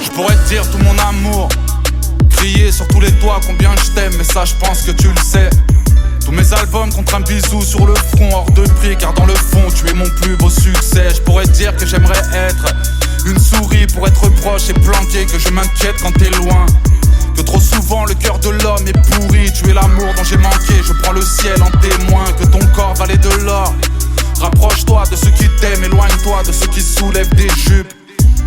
Je pourrais te dire tout mon amour, crier sur tous les toits combien je t'aime, mais ça je pense que tu le sais. Tous mes albums contre un bisou sur le front, hors de prix car dans le fond tu es mon plus beau succès. Je pourrais te dire que j'aimerais être une souris pour être proche et planqué, que je m'inquiète quand t'es loin, que trop souvent le cœur de l'homme est pourri. Tu es l'amour dont j'ai manqué, je prends le ciel en témoin, que ton corps valait de l'or. Rapproche-toi de ceux qui t'aiment, éloigne-toi de ceux qui soulèvent des jupes.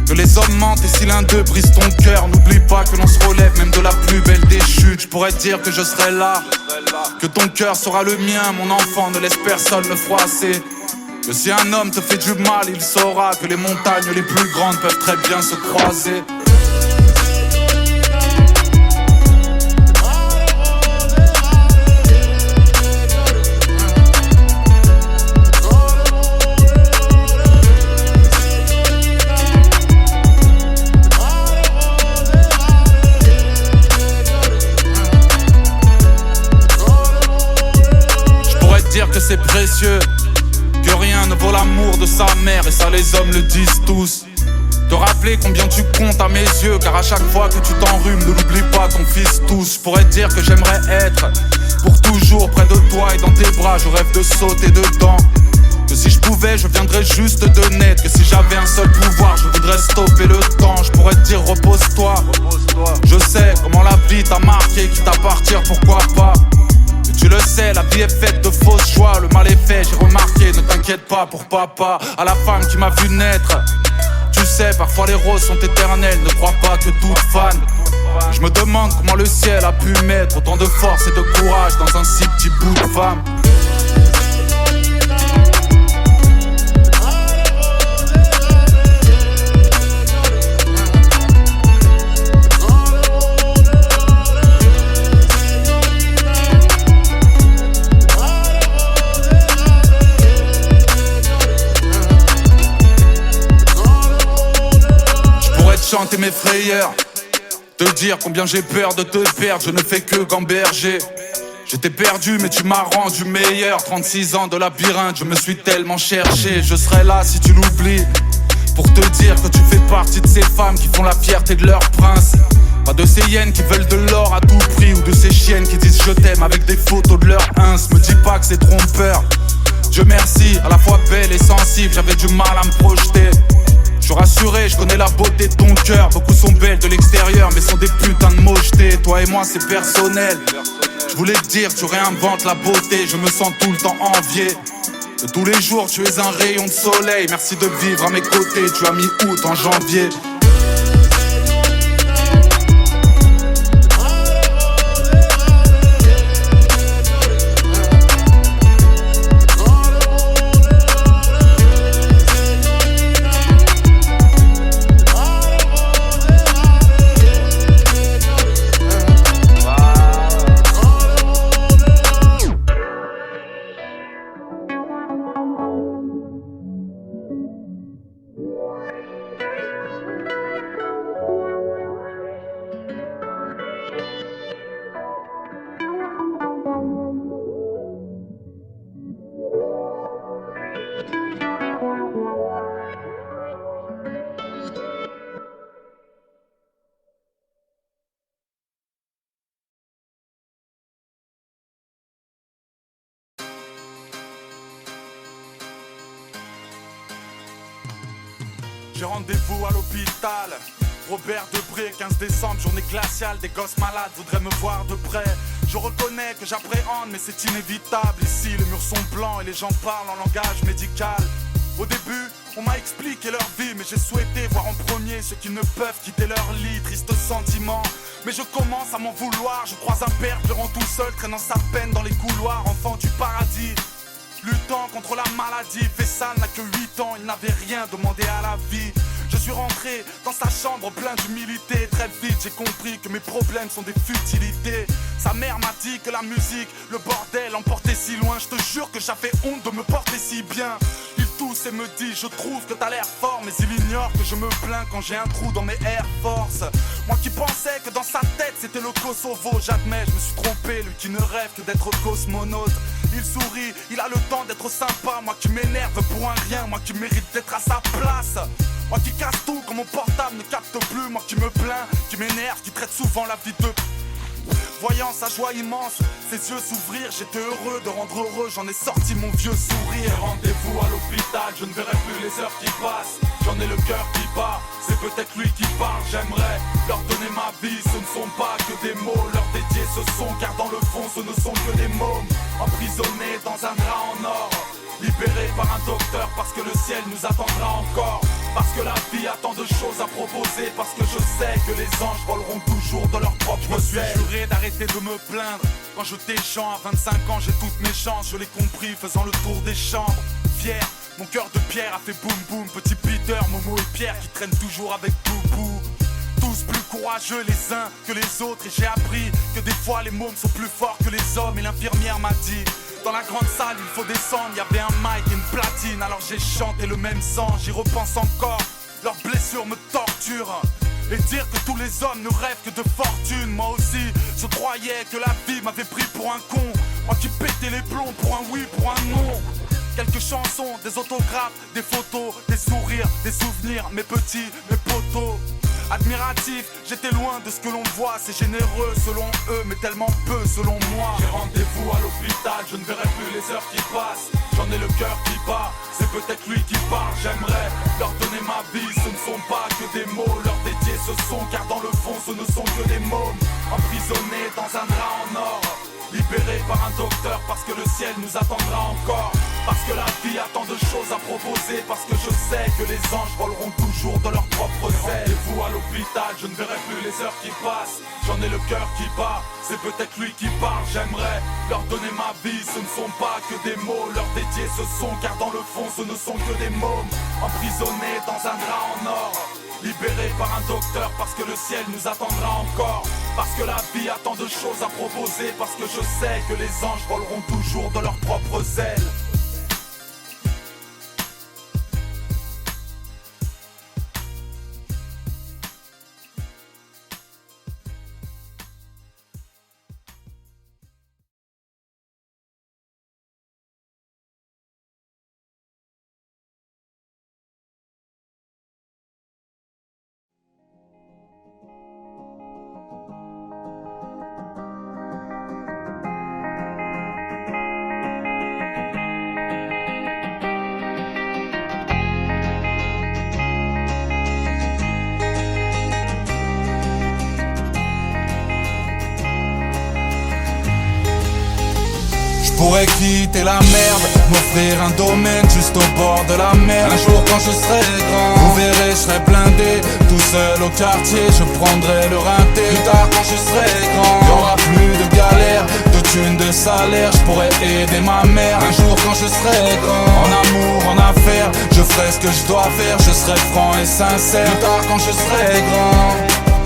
Que les hommes mentent et si l'un d'eux brise ton cœur, n'oublie pas que l'on se relève même de la plus belle des chutes. Je pourrais te dire que je serai là, que ton cœur sera le mien, mon enfant, ne laisse personne le froisser. Que si un homme te fait du mal, il saura que les montagnes les plus grandes peuvent très bien se croiser. Que c'est précieux, que rien ne vaut l'amour de sa mère, et ça les hommes le disent tous. Te rappeler combien tu comptes à mes yeux, car à chaque fois que tu t'enrhumes, ne l'oublie pas ton fils tous. Je pourrais te dire que j'aimerais être pour toujours près de toi et dans tes bras, je rêve de sauter dedans. Que si je pouvais, je viendrais juste de naître, que si j'avais un seul pouvoir, je voudrais stopper le temps. Je pourrais te dire repose-toi, je sais comment la vie t'a marqué, quitte à partir, pourquoi pas. Tu le sais, la vie est faite de fausses choix, le mal est fait, j'ai remarqué, ne t'inquiète pas pour papa. À la femme qui m'a vu naître, tu sais, parfois les roses sont éternelles, ne crois pas que toute fan. Je me demande comment le ciel a pu mettre autant de force et de courage dans un si petit bout de femme. Chanter mes frayeurs, te dire combien j'ai peur de te perdre, je ne fais que gamberger. J'étais perdu mais tu m'as rendu meilleur. 36 ans de labyrinthe, je me suis tellement cherché. Je serai là si tu l'oublies, pour te dire que tu fais partie de ces femmes qui font la fierté de leur prince. Pas de ces hyènes qui veulent de l'or à tout prix, ou de ces chiennes qui disent je t'aime avec des photos de leur ins. Me dis pas que c'est trompeur, Dieu merci, à la fois belle et sensible, j'avais du mal à me projeter. Je suis rassuré, je connais la beauté de ton cœur. Beaucoup sont belles de l'extérieur mais sont des putains de mochetés. Toi et moi c'est personnel. Je voulais te dire, tu réinventes la beauté. Je me sens tout le temps envié. De tous les jours tu es un rayon de soleil. Merci de vivre à mes côtés, tu as mis août en janvier. J'ai rendez-vous à l'hôpital, Robert Debré, 15 décembre, journée glaciale. Des gosses malades voudraient me voir de près. Je reconnais que j'appréhende mais c'est inévitable. Ici les murs sont blancs et les gens parlent en langage médical. Au début on m'a expliqué leur vie, mais j'ai souhaité voir en premier ceux qui ne peuvent quitter leur lit. Triste sentiment, mais je commence à m'en vouloir. Je croise un père pleurant tout seul, traînant sa peine dans les couloirs. Enfant du paradis, luttant contre la maladie. Faisal n'a que 8 ans, il n'avait rien demandé à la vie. Je suis rentré dans sa chambre plein d'humilité. Très vite j'ai compris que mes problèmes sont des futilités. Sa mère m'a dit que la musique, le bordel emportait si loin. Je te jure que j'avais honte de me porter si bien. Il tousse et me dit je trouve que t'as l'air fort, mais il ignore que je me plains quand j'ai un trou dans mes Air Force. Moi qui pensais que dans sa tête c'était le Kosovo. J'admets, je me suis trompé, lui qui ne rêve que d'être cosmonaute. Il sourit lui, il a le temps d'être sympa. Moi qui m'énerve pour un rien, moi qui mérite d'être à sa place. Moi qui casse tout quand mon portable ne capte plus. Moi qui me plains, qui m'énerve, qui traite souvent la vie de... Voyant sa joie immense, ses yeux s'ouvrir, j'étais heureux de rendre heureux, j'en ai sorti mon vieux sourire. Rendez-vous à l'hôpital, je ne verrai plus les heures qui passent. J'en ai le cœur qui bat, c'est peut-être lui qui parle. J'aimerais leur donner ma vie, ce ne sont pas que des mots. Leur dédier ce son, car dans le fond ce ne sont que des mômes. Emprisonnés dans un drap en or, libérés par un docteur parce que le ciel nous attendra encore. Parce que la vie a tant de choses à proposer. Parce que je sais que les anges voleront toujours de leur propre ailes. Je me suis juré d'arrêter de me plaindre. Quand je t'échante à 25 ans, j'ai toutes mes chances. Je l'ai compris faisant le tour des chambres. Fier, mon cœur de pierre a fait boum boum. Petit Peter, Momo et Pierre qui traînent toujours avec Boubou. Tous plus courageux les uns que les autres. Et j'ai appris que des fois les mômes sont plus forts que les hommes. Et l'infirmière m'a dit: dans la grande salle il faut descendre, il y avait un mic et une platine. Alors j'ai chanté le même sang, j'y repense encore. Leurs blessures me torturent. Et dire que tous les hommes ne rêvent que de fortune. Moi aussi je croyais que la vie m'avait pris pour un con. Moi qui pétais les plombs pour un oui, pour un non. Quelques chansons, des autographes, des photos, des sourires, des souvenirs, mes petits, mes potos. Admiratif, j'étais loin de ce que l'on voit. C'est généreux selon eux, mais tellement peu selon moi. J'ai rendez-vous à l'hôpital, je ne verrai plus les heures qui passent. J'en ai le cœur qui bat, c'est peut-être lui qui parle. J'aimerais leur donner ma vie, ce ne sont pas que des mots. Leur dédier ce son, car dans le fond ce ne sont que des mômes. Emprisonnés dans un drap en or, libérés par un docteur parce que le ciel nous attendra encore. Parce que la vie a tant de choses à proposer. Parce que je sais que les anges voleront toujours de leurs propres ailes. Rendez-vous à l'hôpital, je ne verrai plus les heures qui passent. J'en ai le cœur qui bat, c'est peut-être lui qui parle. J'aimerais leur donner ma vie, ce ne sont pas que des mots. Leur dédier ce son, car dans le fond ce ne sont que des mômes. Emprisonnés dans un drap en or, libérés par un docteur parce que le ciel nous attendra encore. Parce que la vie a tant de choses à proposer. Parce que je sais que les anges voleront toujours de leurs propres ailes. Je pourrais quitter la merde, m'offrir un domaine juste au bord de la mer. Un jour quand je serai grand, vous verrez, je serai blindé. Tout seul au quartier, je prendrai le rinté. Plus tard quand je serai grand, y'aura plus de galère, de thunes, de salaire. Je pourrais aider ma mère. Un jour quand je serai grand, en amour, en affaires, je ferai ce que je dois faire. Je serai franc et sincère. Plus tard quand je serai grand,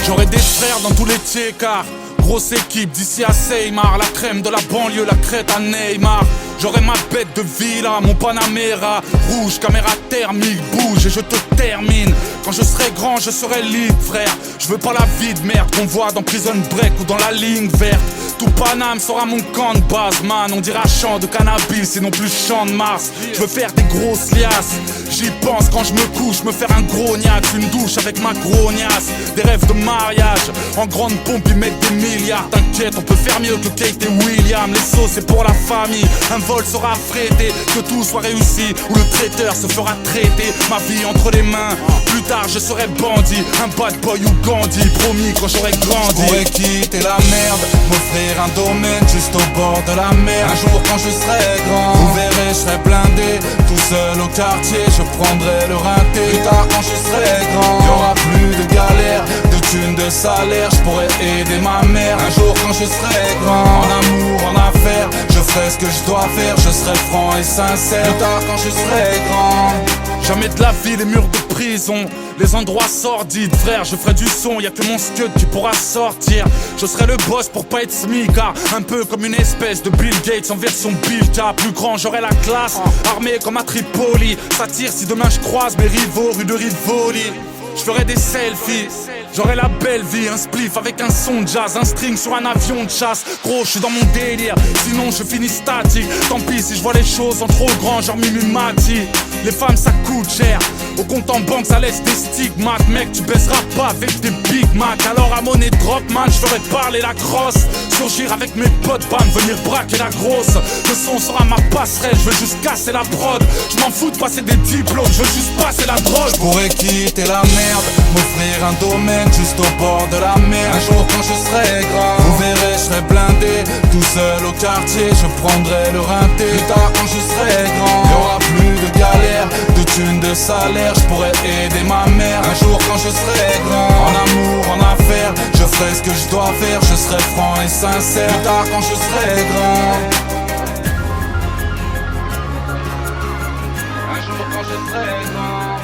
j'aurai des frères dans tous les tiers-quarts. Grosse équipe d'ici à Seymar, la crème de la banlieue, la crête à Neymar. J'aurai ma bête de villa, mon Panamera rouge, caméra thermique, bouge et je te termine. Quand je serai grand, je serai libre, frère. Je veux pas la vie de merde qu'on voit dans Prison Break ou dans la ligne verte. Tout Paname sera mon camp de base, man. On dira champ de cannabis et non plus champ de Mars. Je veux faire des grosses liasses. J'y pense quand je me couche, me faire un gros gnac, une douche avec ma grognasse. Des rêves de mariage, en grande pompe ils mettent des milliards. T'inquiète, on peut faire mieux que Kate et William. Les sauces c'est pour la famille, un vol sera frété. Que tout soit réussi, ou le traiteur se fera traiter. Ma vie entre les mains, plus tard je serai bandit. Un bad boy ou Gandhi, promis quand j'aurai grandi. Je pourrais quitter la merde, m'offrir un domaine juste au bord de la mer. Un jour quand je serai grand, vous verrez, je serai blindé. Tout seul au quartier, je prendrai le rinté. Plus tard quand je serai grand, y'aura plus de galère, de thunes, de salaire. Je pourrais aider ma mère. Un jour quand je serai grand, en amour, en affaires, je ferai ce que je dois faire. Je serai franc et sincère. Plus tard quand je serai grand, jamais de la vie les murs de prison, les endroits sordides, frère, je ferai du son, y'a que mon scud qui pourra sortir. Je serai le boss pour pas être smicard, un peu comme une espèce de Bill Gates en version Bilka. Plus grand, j'aurai la classe, armé comme à Tripoli. Ça tire si demain je croise mes rivaux rue de Rivoli. Je ferai des selfies J'aurais la belle vie, un spliff avec un son de jazz, un string sur un avion de chasse. Gros, je suis dans mon délire, sinon je finis statique. Tant pis si je vois les choses en trop grand, genre Mimimati. Les femmes ça coûte cher, au compte en banque ça laisse des stigmates. Mec, tu baisseras pas avec des Big Mac. Alors à monnaie drop man, je ferai parler la crosse. Surgir avec mes potes, bam, venir braquer la grosse. Le son sera ma passerelle, je veux juste casser la prod. Je m'en fous de passer des diplômes, je veux juste passer la drogue. Je pourrais quitter la merde, m'offrir un domaine juste au bord de la mer. Un jour quand je serai grand, vous verrez, je serai blindé. Tout seul au quartier, je prendrai le rinté. Plus tard quand je serai grand, y'aura plus de galère, de thunes, de salaire. Je pourrais aider ma mère. Un jour quand je serai grand, en amour, en affaires, je ferai ce que je dois faire. Je serai franc et sincère. Plus tard quand je serai grand, un jour quand je serai grand,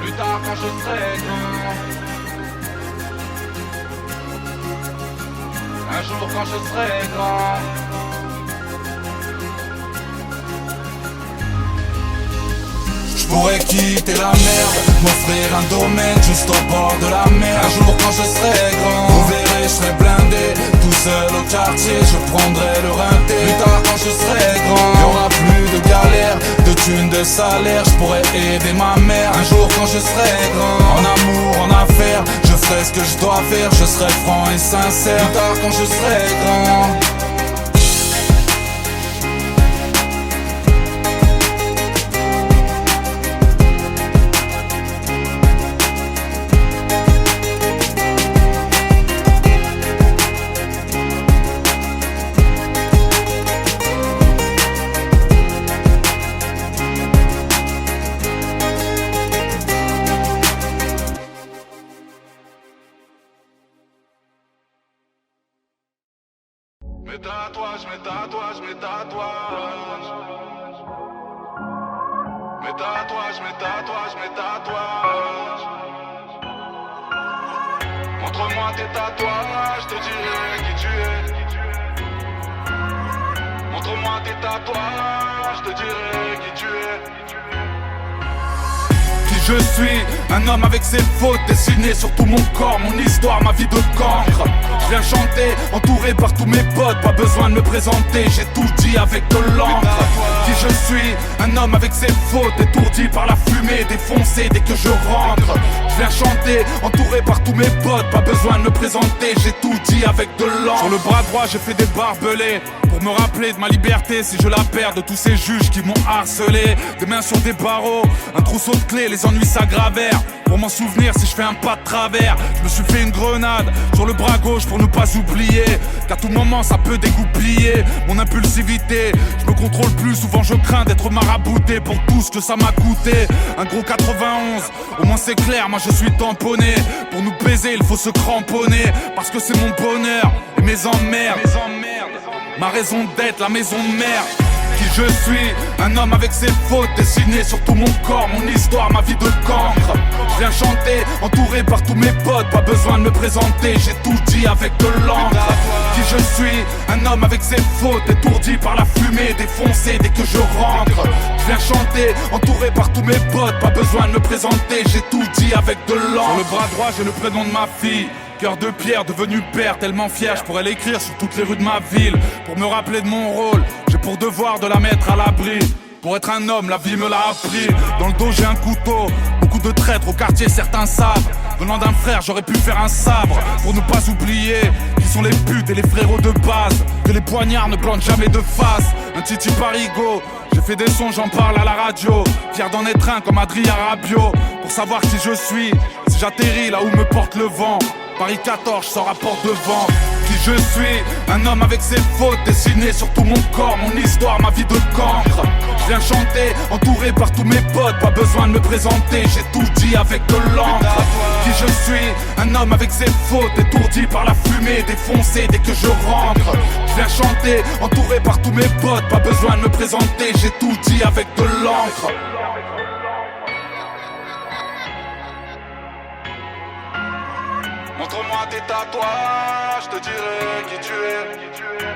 plus tard quand je serai grand, un jour quand je serai grand. Je pourrais quitter la merde, m'offrir un domaine juste au bord de la mer. Un jour quand je serai grand, vous verrez, je serai blindé. Tout seul au quartier, je prendrai le rinté. Plus tard quand je serai grand, y'aura plus de galère, de thunes, de salaire. Je pourrais aider ma mère. Un jour quand je serai grand, en amour, en affaires, je ferai ce que je dois faire. Je serai franc et sincère. Plus tard quand je serai grand, mes tatouages, mes tatouages, mes tatouages. Mes tatouages, mes tatouages, mes tatouages. Montre-moi tes tatouages, je te dirai qui tu es. Montre-moi tes tatouages, je te dirai qui tu es. Qui je suis, un homme avec ses fautes dessinées sur tout mon corps, mon histoire, ma vie de cancre. Je viens chanter, entouré par tous mes potes, pas besoin de me présenter, j'ai tout dit avec de l'encre. Qui je suis, un homme avec ses fautes, étourdi par la fumée, défoncé dès que je rentre. Je viens chanter, entouré par tous mes potes, pas besoin de me présenter, j'ai tout dit avec de l'encre. Sur le bras droit j'ai fait des barbelés, pour me rappeler de ma liberté si je la perds, de tous ces juges qui m'ont harcelé. Des mains sur des barreaux, un trousseau de clés, les ennuis s'aggravèrent. Pour m'en souvenir si je fais un pas de travers, je me suis fait une grenade sur le bras gauche pour ne pas oublier qu'à tout moment ça peut dégoupiller mon impulsivité. Je me contrôle plus, souvent je crains d'être marabouté pour tout ce que ça m'a coûté. Un gros 91, au moins c'est clair, moi je suis tamponné. Pour nous baiser il faut se cramponner, parce que c'est mon bonheur et mes emmerdes. Ma raison d'être, la maison de merde. Qui je suis, un homme avec ses fautes dessinées sur tout mon corps, mon histoire, ma vie de cancre. Je viens chanter, entouré par tous mes potes, pas besoin de me présenter, j'ai tout dit avec de l'encre. Qui je suis, un homme avec ses fautes, étourdi par la fumée, défoncé dès que je rentre. Je viens chanter, entouré par tous mes potes, pas besoin de me présenter, j'ai tout dit avec de l'encre. Sur le bras droit j'ai le prénom de ma fille, cœur de pierre devenu père, tellement fier, je pourrais l'écrire sur toutes les rues de ma ville. Pour me rappeler de mon rôle, j'ai pour devoir de la mettre à l'abri. Pour être un homme, la vie me l'a appris. Dans le dos j'ai un couteau, beaucoup de traîtres au quartier, certains savent. Venant d'un frère, j'aurais pu faire un sabre. Pour ne pas oublier qui sont les putes et les frérots de base, que les poignards ne plantent jamais de face. Un titi parigo, j'ai fait des sons, j'en parle à la radio. Fier d'en être un comme Adrien Rabiot. Pour savoir qui je suis, si j'atterris là où me porte le vent. Paris 14, je sors à porte devant. Qui je suis, un homme avec ses fautes dessinées sur tout mon corps, mon histoire, ma vie de cancre. Je viens chanter, entouré par tous mes potes, pas besoin de me présenter, j'ai tout dit avec de l'encre. Qui je suis, un homme avec ses fautes, étourdi par la fumée, défoncé dès que je rentre. Je viens chanter, entouré par tous mes potes, pas besoin de me présenter, j'ai tout dit avec de l'encre. Montre-moi tes tatouages, je te dirai qui tu es.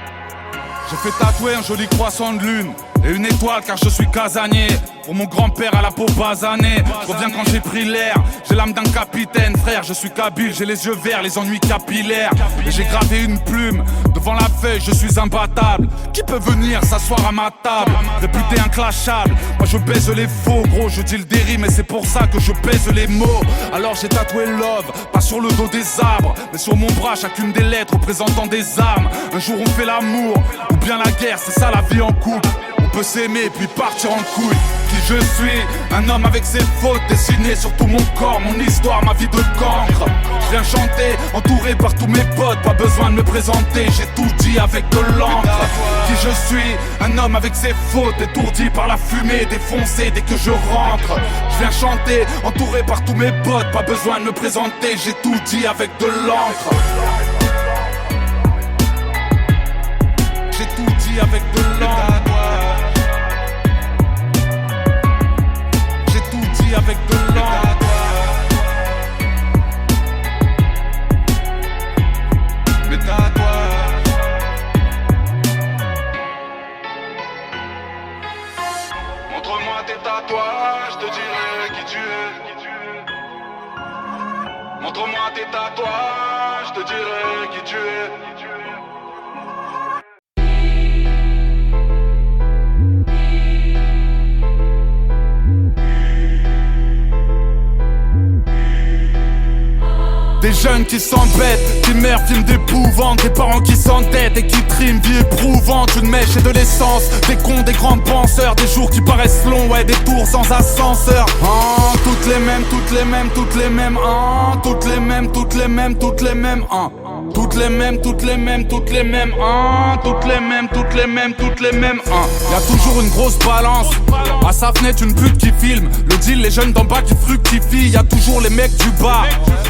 J'ai fait tatouer un joli croissant de lune et une étoile car je suis casanier. Pour mon grand-père à la peau basanée, je reviens quand j'ai pris l'air. J'ai l'âme d'un capitaine, frère, je suis kabyle, j'ai les yeux verts, les ennuis capillaires. Et j'ai gravé une plume devant la feuille, je suis imbattable. Qui peut venir s'asseoir à ma table, réputé inclashable? Moi je baise les faux, gros, je dis le déri, mais c'est pour ça que je pèse les mots. Alors j'ai tatoué love, pas sur le dos des arbres, mais sur mon bras chacune des lettres représentant des armes. Un jour on fait l'amour, ou bien la guerre, c'est ça la vie en couple. On peut s'aimer puis partir en couille. Qui je suis, un homme avec ses fautes dessinées sur tout mon corps, mon histoire, ma vie de cancre. Je viens chanter, entouré par tous mes potes, pas besoin de me présenter, j'ai tout dit avec de l'encre. Qui je suis, un homme avec ses fautes, étourdi par la fumée, défoncé dès que je rentre. Je viens chanter, entouré par tous mes potes, pas besoin de me présenter, j'ai tout dit avec de l'encre. J'ai tout dit avec de l'encre. Avec de l'encre. Mais t'as toi. Montre-moi tes tatouages, je te dirai qui tu es. Montre-moi tes tatouages, je te dirai qui tu es. Des jeunes qui s'embêtent, qui meurent, films d'épouvante. Des parents qui s'entêtent et qui triment, vie éprouvante. Une mèche et de l'essence, des cons, des grands penseurs. Des jours qui paraissent longs, ouais, des tours sans ascenseur. Toutes les mêmes, toutes les mêmes, toutes les mêmes. Toutes les mêmes, toutes les mêmes, toutes les mêmes. Toutes les mêmes, toutes les mêmes, toutes les mêmes. Toutes les mêmes, toutes les mêmes, toutes les mêmes. Y'a toujours une grosse balance. À sa fenêtre, une pute qui filme. Le deal, les jeunes d'en bas qui fructifient. Y'a toujours les mecs du bas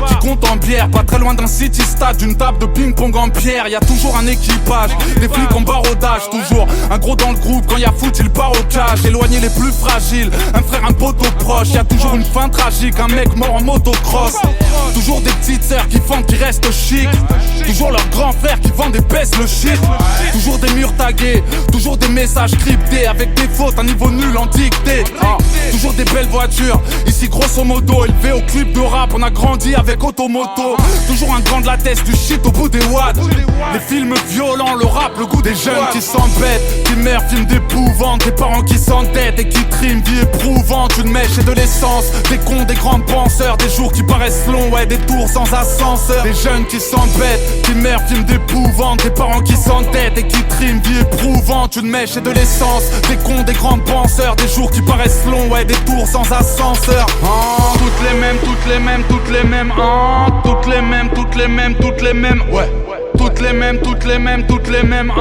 qui comptent en bière. Pas très loin d'un city stade, d'une table de ping-pong en pierre. Y'a toujours un équipage, des flics en barodage. Toujours un gros dans le groupe, quand y'a foot, il part au cash. Éloigner les plus fragiles, un frère, un poteau proche. Y'a toujours une fin tragique, un mec mort en motocross. Toujours des petites sœurs qui font qui restent chic. Toujours leurs grands frères qui vendent et baissent le shit. Toujours des murs tagués, toujours des messages cryptés. Avec des fautes, un niveau nul en dictée. Toujours des belles voitures, ici grosso modo. Élevé au clip de rap, on a grandi avec Automoto. Toujours un grand de la tête, du shit au bout des watts. Les films violents, le rap, le goût des jeunes qui s'embêtent, qui meurent, films d'épouvante. Des parents qui s'entêtent et qui triment, vie éprouvante. Une mèche et de l'essence, des cons, des grands penseurs. Des jours qui paraissent longs, ouais, des tours sans ascenseur. Des jeunes qui s'embêtent, qui meurent, films d'épouvante. Des parents qui s'entêtent et qui triment, vie éprouvante. Une mèche et de l'essence, des cons, des grands penseurs. Des jours qui paraissent longs, ouais, des tours sans ascenseur. Toutes les mêmes, toutes les mêmes, toutes les mêmes. Toutes les mêmes, toutes les mêmes, toutes les mêmes. Ouais. Toutes les mêmes, toutes les mêmes, toutes les mêmes.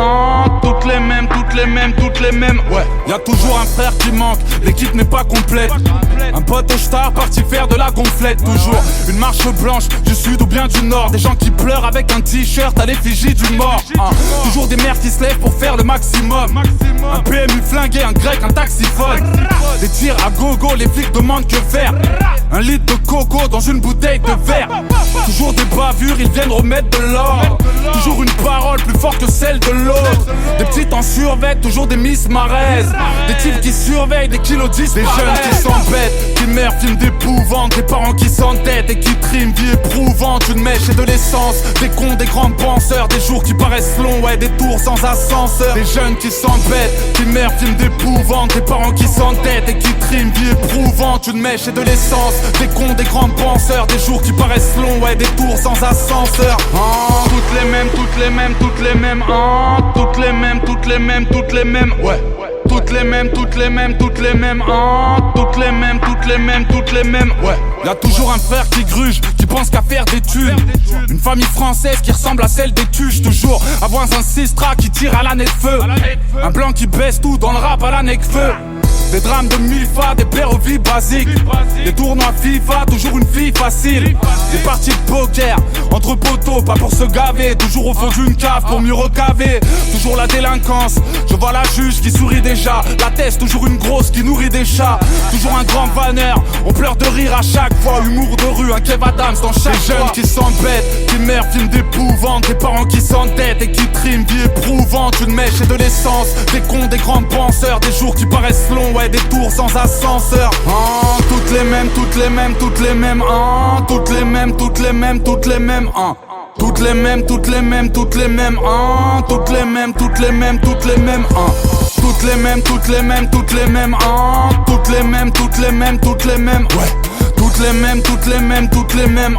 Toutes les mêmes, toutes les mêmes, toutes les mêmes. Ouais. Y'a toujours un frère qui manque, l'équipe n'est pas complète. Un pote au star parti faire de la gonflette. Toujours une marche blanche du sud ou bien du nord. Des gens qui pleurent avec un t-shirt à l'effigie du mort. Toujours des mères qui se lèvent pour faire le maximum. Un PMU flingué, un grec, un taxiphone. Des tirs à gogo, les flics demandent que faire. Un litre de coco dans une bouteille de verre. Toujours des bavures, ils viennent remettre de l'or. Toujours une parole plus forte que celle de l'autre. Des petites en survêt, toujours des miss maraises. Des types qui surveillent, des kilos 10. Des jeunes qui s'embêtent, qui meurent, films d'épouvante. Des parents qui s'entêtent et qui triment, vie éprouvante. Une mèche et de l'essence, des cons, des grands penseurs. Des jours qui paraissent longs, ouais, des tours sans ascenseur. Des jeunes qui s'embêtent, qui meurent, films d'épouvante. Des parents qui s'entêtent et qui triment, vie éprouvante. Une mèche et de l'essence, des cons, des grands penseurs. Des jours qui paraissent longs, ouais, des tours sans ascenseur. Toutes les mêmes, toutes les mêmes, toutes les mêmes. Toutes les mêmes, toutes les mêmes, toutes les mêmes. Ouais. Toutes les mêmes, toutes les mêmes, toutes les mêmes. Toutes les mêmes, toutes les mêmes, toutes les mêmes. Ouais. Y'a toujours un frère qui gruge, qui pense qu'à faire des thunes. Une famille française qui ressemble à celle des tuches. Toujours avoir un sistra qui tire à la nez de feu. Un blanc qui baisse tout dans le rap à la Necfeu. Des drames de Milfa, des PROV basiques. Des tournois FIFA, toujours une fille facile. Des parties de poker, entre poteaux, pas pour se gaver. Toujours au fond d'une cave pour mieux recaver. Toujours la délinquance, je Devant la juge qui sourit déjà, la thèse toujours une grosse qui nourrit des chats. Toujours un grand vanneur, on pleure de rire à chaque fois. Humour de rue, un Kev Adams dans chaque fois. Des jeunes qui s'embêtent, qui meurent, films d'épouvante. Des parents qui s'entêtent et qui triment, vie éprouvante. Une mèche et de l'essence, des cons, des grands penseurs. Des jours qui paraissent longs, ouais, des tours sans ascenseur. Toutes les mêmes, toutes les mêmes, toutes les mêmes. Toutes les mêmes, toutes les mêmes, toutes les mêmes. Toutes les mêmes, toutes les mêmes, toutes les mêmes. Toutes les mêmes, toutes les mêmes, toutes les mêmes. Toutes les mêmes, toutes les mêmes, toutes les mêmes. Toutes les mêmes, toutes les mêmes, toutes les mêmes. Ouais. Toutes les mêmes, toutes les mêmes, toutes les mêmes.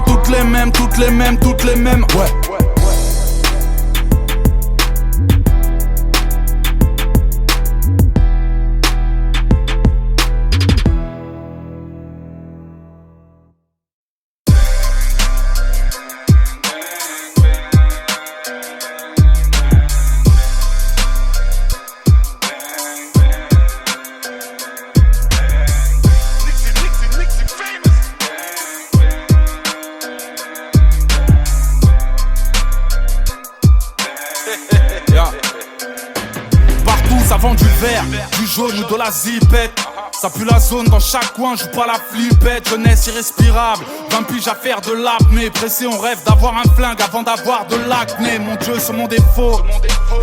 Toutes les mêmes, toutes les mêmes, toutes les mêmes. Ouais. Ça vend du vert, du jaune ou de la zipette. Ça pue la zone dans chaque coin, joue pas la flippette. Jeunesse irrespirable, 20 piges à faire de l'apnée. Pressé, on rêve d'avoir un flingue avant d'avoir de l'acné. Mon Dieu, c'est mon défaut.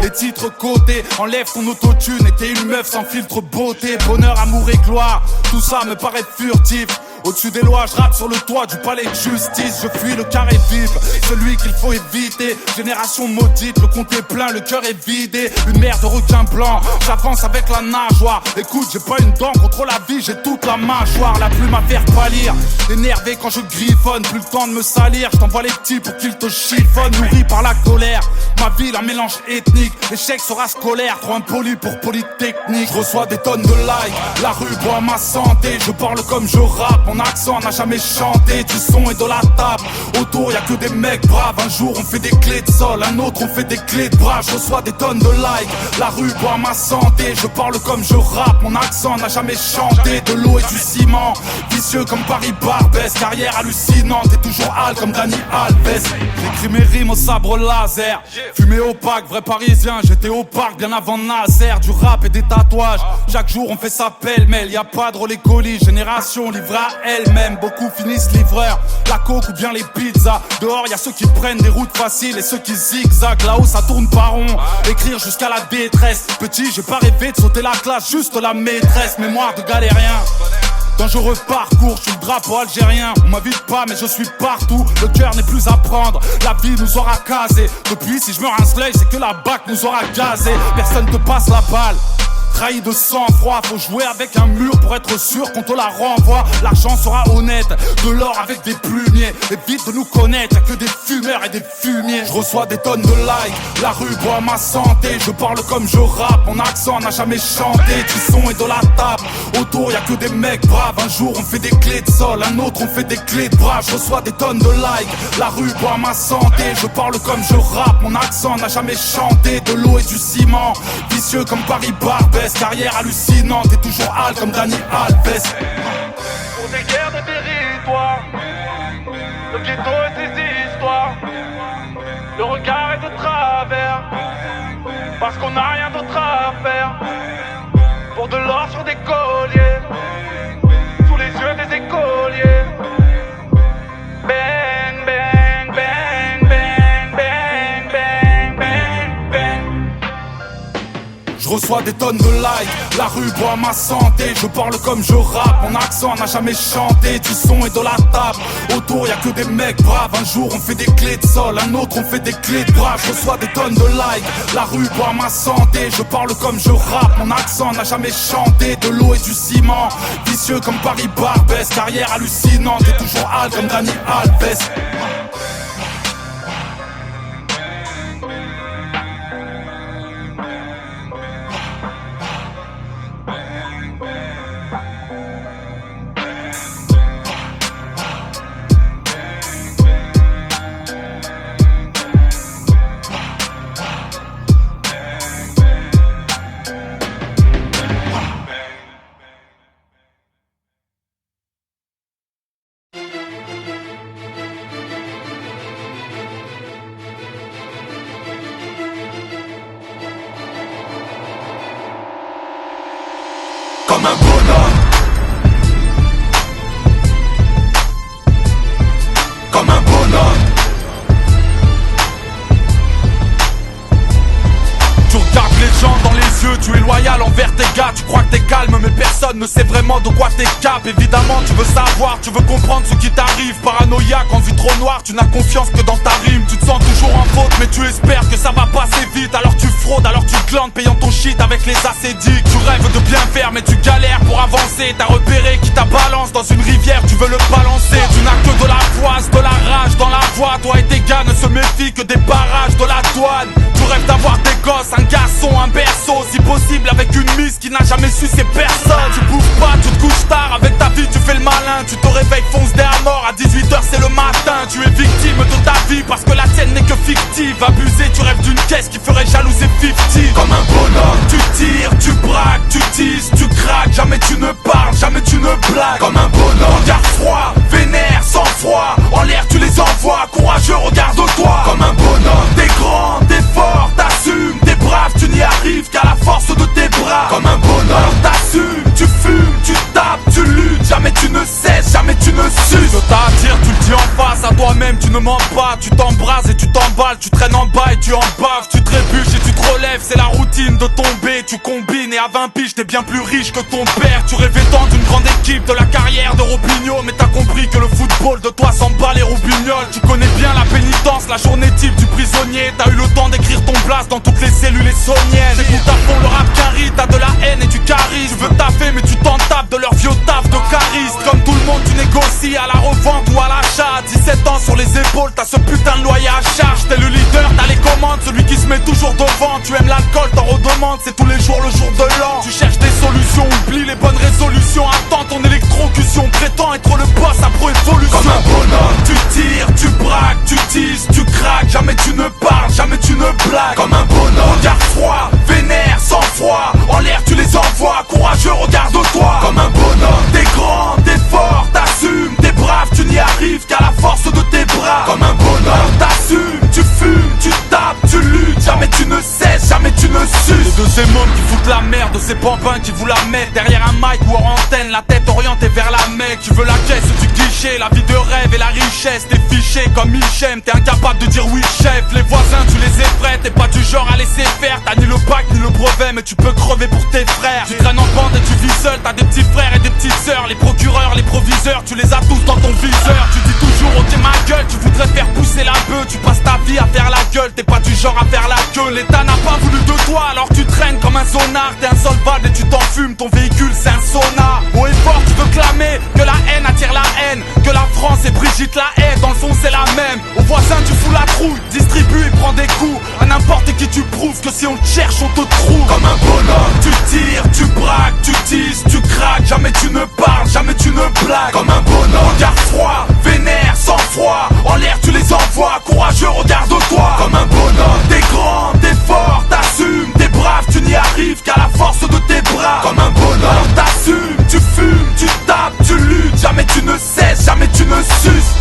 Les titres cotés, enlève ton autotune. Et t'es une meuf sans filtre beauté. Bonheur, amour et gloire, tout ça me paraît furtif. Au-dessus des lois, je rappe sur le toit du palais de justice. Je fuis le carré vif, celui qu'il faut éviter. Génération maudite, le compte est plein, le cœur est vidé. Une mer de requin blanc, j'avance avec la nageoire. Écoute, j'ai pas une dent contre la vie, j'ai toute la mâchoire. La plume à faire pâlir, énervé quand je griffonne. Plus le temps de me salir, je t'envoie les petits pour qu'ils te chiffonnent. Nourri par la colère, ma ville un mélange ethnique. L'échec sera scolaire, trop impoli pour polytechnique. Je reçois des tonnes de likes, la rue boit ma santé. Je parle comme je rappe, mon accent n'a jamais chanté. Du son et de la table, autour y'a que des mecs braves. Un jour on fait des clés de sol, un autre on fait des clés de bras. Je reçois des tonnes de likes, la rue boit ma santé. Je parle comme je rappe, mon accent n'a jamais chanté. De l'eau et du ciment, vicieux comme Paris Barbès. Carrière hallucinante et toujours hal comme Dani Alves. J'écris mes rimes au sabre laser, fumé opaque, vrai parisien. J'étais au parc bien avant Nazaire. Du rap et des tatouages, chaque jour on fait sa pêle-mêle. Y'a pas de relais colis, génération livrée à elle-même. Beaucoup finissent livreurs, la coke ou bien les pizzas. Dehors y'a ceux qui prennent des routes faciles et ceux qui zigzaguent. Là-haut ça tourne pas rond, écrire jusqu'à la détresse. Petit j'ai pas rêvé de sauter la classe, juste la maîtresse. Mémoire de galérien, dangereux parcours, je suis le drapeau algérien. On m'invite pas mais je suis partout, le cœur n'est plus à prendre. La vie nous aura casé, depuis si je me rince l'œil c'est que la BAC nous aura gazé. Personne te passe la balle, trahi de sang-froid, faut jouer avec un mur pour être sûr qu'on te la renvoie. L'argent sera honnête, de l'or avec des plumiers. Évite de nous connaître, y'a que des fumeurs et des fumiers. Je reçois des tonnes de likes, la rue boit ma santé. Je parle comme je rappe, mon accent n'a jamais chanté. Du son et de la table, autour y'a que des mecs braves. Un jour on fait des clés de sol, un autre on fait des clés de bras. Je reçois des tonnes de likes, la rue boit ma santé. Je parle comme je rappe, mon accent n'a jamais chanté. De l'eau et du ciment, vicieux comme Paris Barbès. Carrière hallucinante et toujours hal comme Dani Alves. Pour des guerres de territoire, le ghetto et ses histoires, le regard est de travers, parce qu'on n'a rien d'autre à faire. Pour de l'or sur des colliers, sous les yeux des écoliers. Bang, bang, bang, bang, bang, bang, bang, bang. Je reçois des tonnes de likes, la rue boit ma santé. Je parle comme je rappe, mon accent n'a jamais chanté. Du son et de la table, autour y'a que des mecs braves. Un jour on fait des clés de sol, un autre on fait des clés de bras. Je reçois des tonnes de likes, la rue boit ma santé. Je parle comme je rappe, mon accent n'a jamais chanté. De l'eau et du ciment, vicieux comme Paris Barbès. Carrière hallucinante et toujours hal comme Dani Alves. regardes les gens dans les yeux, tu es loyal envers tes gars. Tu crois que t'es calme mais personne ne sait vraiment de quoi t'es cap. Évidemment tu veux savoir, tu veux comprendre ce qui t'arrive. Paranoïaque en vie trop noire, tu n'as confiance que dans ta rime. Tu te sens toujours en faute mais tu espères que ça va passer vite. Alors tu fraudes, alors tu glandes payant ton shit avec les acédiques. Tu rêves de bien faire mais tu galères pour avancer. T'as repéré qui t'a balance dans une rivière, tu veux le balancer. Tu n'as que de la poisse, de la rage dans la voix. Toi et tes gars ne se méfient que des barrages de la douane. Tu rêves d'avoir des gosses, un garçon, un berceau. Si possible avec une miss qui n'a jamais su ses personnes. Tu bouges pas, tu te couches tard, avec ta vie tu fais le malin. Tu te réveilles, fonce des à mort, à 18h c'est le matin. Tu es victime de ta vie parce que la tienne n'est que fictive. Abusé, tu rêves d'une caisse qui ferait jalouser 50. Comme un bonhomme, tu tires, tu braques, tu tises, tu craques. Jamais tu ne parles, jamais tu ne blagues. Comme un bonhomme, regard froid, vénère, sans froid. En l'air tu les envoies, courageux regarde-toi. Comme un bonhomme, t'es grand, t'es fort, t'assumes, t'es brave. Tu n'y arrives qu'à la force de tes bras. Comme un bonhomme, alors t'assumes, tu fumes, tu tapes, tu luttes. Jamais tu ne cesses, jamais tu ne suces. Je t'attire, tu le dis en face à toi-même, tu ne mens pas. Tu t'embrases et tu t'emballes, tu traînes en bas et tu en baves. Tu trébuches et tu te relèves, c'est la routine de tomber. Tu combines et à 20 piges t'es bien plus riche que ton père. Tu rêvais tant d'une grande équipe, de la carrière de Robinho. Mais t'as compris que le football de toi s'en bat les roubignoles. Tu connais bien la pénitence, la journée type du prisonnier. T'as eu le temps d'écrire ton blast dans toutes les cellules essoniennes. J'écoute à fond le rap carry, t'as de la haine et du charisme. Tu veux taffer mais tu t'en tapes de leur vieux taf de chariste. Comme tout le monde tu négocies à la revente ou à l'achat. 17 ans sur les épaules, t'as ce putain de loyer à charge. T'es le leader, t'as les commandes, celui qui se met toujours devant. Tu aimes l'alcool, t'en redemandes, c'est tous les jours le jour de l'an. Tu cherches des solutions, oublie les bonnes résolutions. Attends ton électrocution, prétends être le boss à pro-évolution. Comme un bonhomme, tu tires, tu braques, tu tises, tu craques. Jamais tu ne parles, jamais tu ne blagues. Comme un bonhomme, regard froid, vénère, sans froid. En l'air tu les envoies, courageux regarde-toi. Comme un bonhomme, t'es grand, t'es fort, t'assumes, t'es brave. Tu n'y arrives qu'à la force de tes bras. Comme un bonhomme, t'assumes, tu fumes, tu tapes, tu luttes. Jamais tu ne cesses, jamais tu ne suces. De ces mômes qui foutent la merde, de ces bambins qui vous la mettent derrière un mic ou en antenne, la tête orientée vers la Mecque. Tu veux la caisse du guichet, la vie de rêve et la richesse. T'es fiché comme Hichem, t'es incapable de dire oui chef. Les voisins tu les effraies, t'es pas du genre à laisser faire. T'as ni le bac ni le brevet mais tu peux crever pour tes frères. Tu traînes en bande et tu vis seul, t'as des petits frères et des petites sœurs. Les procureurs, les proviseurs, tu les as tous dans ton viseur. Tu dis toujours ok ma gueule, tu voudrais faire pousser la bœuf. Tu passes ta vie à faire la gueule, t'es pas du genre à faire la queue. L'État n'a pas voulu de toi alors tu traînes comme un zonard. T'es insolvable et tu t'enfumes, ton véhicule c'est un sonar. Haut et fort tu veux clamer que la haine attire la haine, que la France et Brigitte la haine, dans le fond c'est la même. Aux voisins tu fous la trouille, distribue et prends des coups. À n'importe qui tu prouves que si on te cherche on te trouve. Comme un bonhomme, tu tires, tu braques, tu tises, tu craques. Jamais tu ne parles, jamais tu ne blagues. Comme un bonhomme, regard froid, vénère, sans froid. En l'air tu les envoies, courageux regarde-toi. Comme un bonhomme, t'es grand, t'es fort, t'assumes, t'es brave. Tu n'y arrives qu'à la force de tes bras. Comme un bonhomme, alors t'assumes, tu fumes, tu tapes, tu luttes. Jamais tu ne cesses, jamais tu ne suces.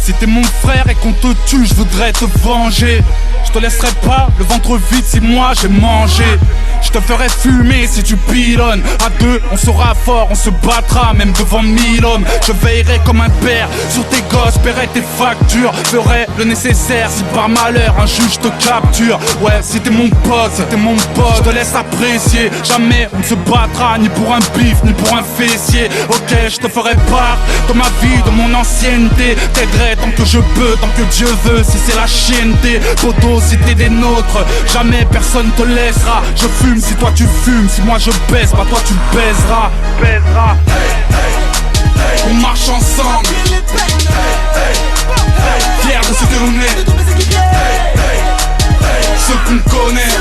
Si t'es mon frère et qu'on te tue, je voudrais te venger. Je te laisserai pas le ventre vide si moi j'ai mangé. Je te ferai fumer si tu pilonnes. À deux, on sera fort, on se battra même devant 1000 hommes. Je veillerai comme un père sur tes gosses, paierai tes factures. Ferai le nécessaire si par malheur un juge te capture. Ouais, si t'es mon pote, je te laisse apprécier. Jamais on ne se battra ni pour un bif, ni pour un fessier. Ok, je te ferai part de ma vie, de mon ancienneté. T'aiderai tant que je peux, tant que Dieu veut. Si c'est la chienneté, poteau, si t'es des nôtres, jamais personne te laissera. Je fume si toi tu fumes, si moi je baisse, bah toi tu baiseras. On marche ensemble, fiers de ce que l'on est, ce qu'on connaît.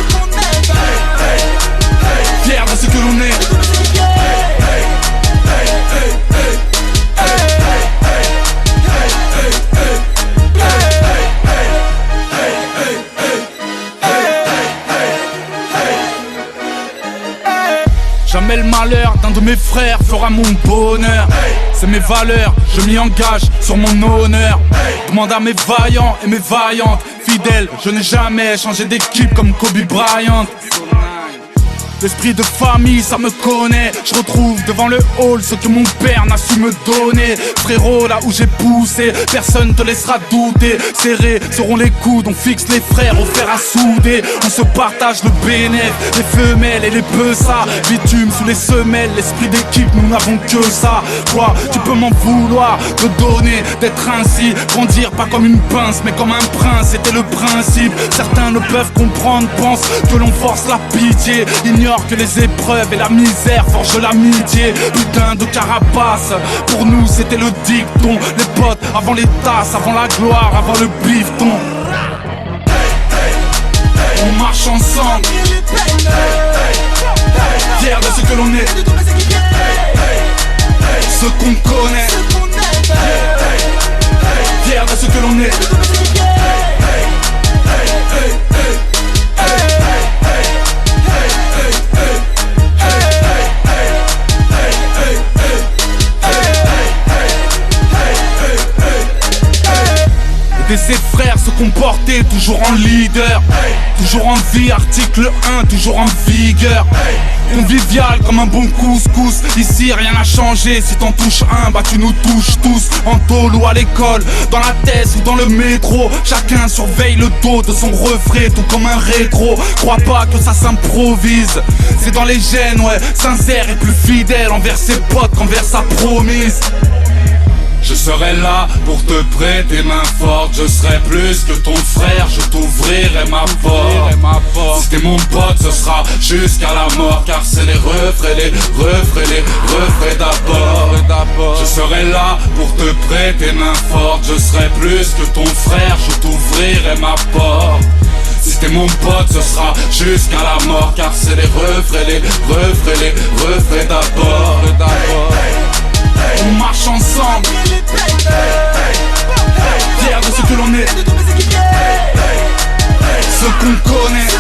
Jamais le malheur d'un de mes frères fera mon bonheur. C'est mes valeurs, je m'y engage sur mon honneur. Demande à mes vaillants et mes vaillantes fidèles, je n'ai jamais changé d'équipe comme Kobe Bryant. L'esprit de famille, ça me connaît. Je retrouve devant le hall ce que mon père n'a su me donner. Frérot, là où j'ai poussé, personne te laissera douter. Serrés seront les coudes, on fixe les frères au fer à souder. On se partage le bénéfice, les femelles et les ça. Bitume sous les semelles, l'esprit d'équipe, nous n'avons que ça. Toi, tu peux m'en vouloir, te donner, d'être ainsi. Grandir pas comme une pince, mais comme un prince, c'était le principe. Certains ne peuvent comprendre, pensent que l'on force la pitié. Ignore que les épreuves et la misère forgent l'amitié. Putain de carapace, pour nous c'était le dicton. Les potes avant les tasses, avant la gloire, avant le bifton. On marche ensemble, fiers de ce que l'on est, ce qu'on connaît, fiers de ce que l'on est. Et ses frères se comportaient toujours en leader, toujours en vie, article 1, toujours en vigueur. Convivial comme un bon couscous, ici rien n'a changé. Si t'en touches un, bah tu nous touches tous. En tôle ou à l'école, dans la thèse ou dans le métro, chacun surveille le dos de son refrain, tout comme un rétro. Crois pas que ça s'improvise, c'est dans les gènes, ouais. Sincère et plus fidèle envers ses potes qu'envers sa promise. Je serai là pour te prêter main forte. Je serai plus que ton frère, je t'ouvrirai ma porte. Si t'es mon pote, ce sera jusqu'à la mort. Car c'est les refrains d'abord. Je serai là pour te prêter main forte. Je serai plus que ton frère, je t'ouvrirai ma porte. Si t'es mon pote, ce sera jusqu'à la mort. Car c'est les refrains d'abord. On marche ensemble, fiers de ce que l'on est, ce qu'on connaît,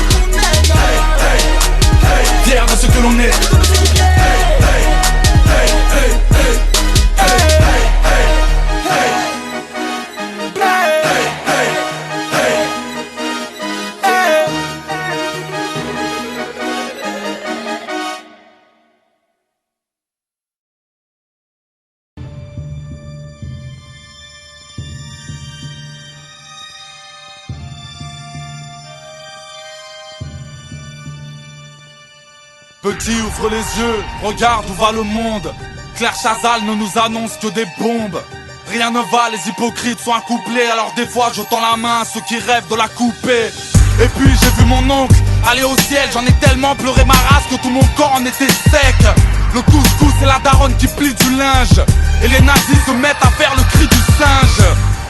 fiers de ce que l'on est. Petit, ouvre les yeux, regarde où va le monde. Claire Chazal ne nous annonce que des bombes. Rien ne va, les hypocrites sont accouplés. Alors des fois je tends la main à ceux qui rêvent de la couper. Et puis j'ai vu mon oncle aller au ciel. J'en ai tellement pleuré ma race que tout mon corps en était sec. Le couscous c'est la daronne qui plie du linge. Et les nazis se mettent à faire le cri du singe.